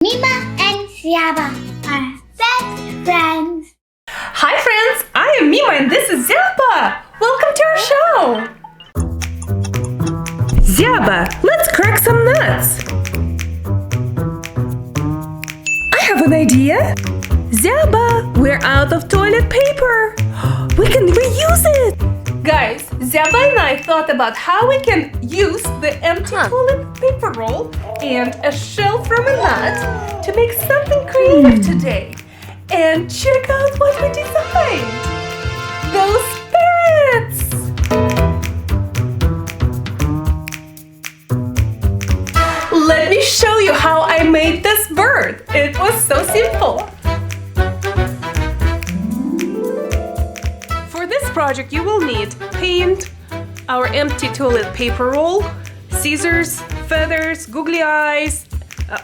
Mima and Zyaba are best friends. Hi friends, I am Mima and this is Zyaba. Welcome to our show. Zyaba, let's crack some nuts. I have an idea. Zyaba, we're out of toilet paper. We can reuse it. Guys, Zyaba and I thought about how we can use the empty toilet paper roll and a shell from a nut to make something creative today. And check out what we designed! Those parrots! Let me show you how I made this bird. It was so simple. For this project, you will need paint, our empty toilet paper roll, scissors, feathers, googly eyes,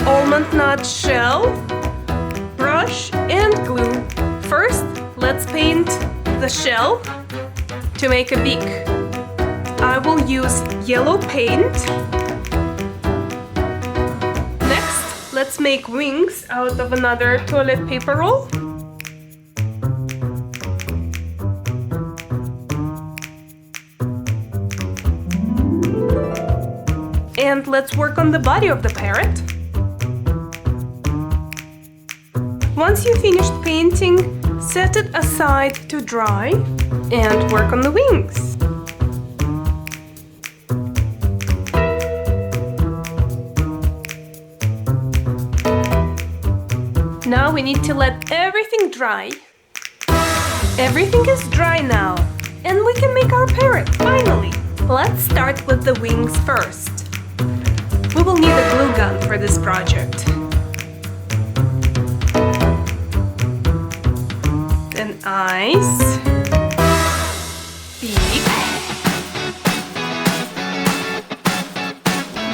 almond nut shell, brush and glue. First, let's paint the shell to make a beak. I will use yellow paint. Next, let's make wings out of another toilet paper roll. And let's work on the body of the parrot. Once you finished painting, set it aside to dry and work on the wings. Now we need to let everything dry. Everything is dry now, and we can make our parrot finally. Let's start with the wings first. We will need a glue gun for this project. Then eyes, beak,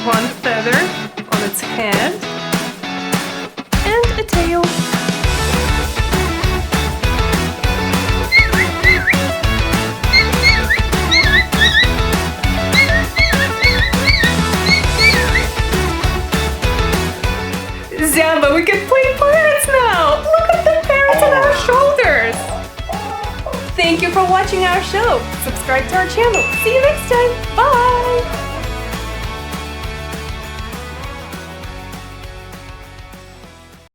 one feather on its head, and a tail. Zyaba, we can play parrots now! Look at the parrots on our shoulders! Thank you for watching our show. Subscribe to our channel. See you next time. Bye!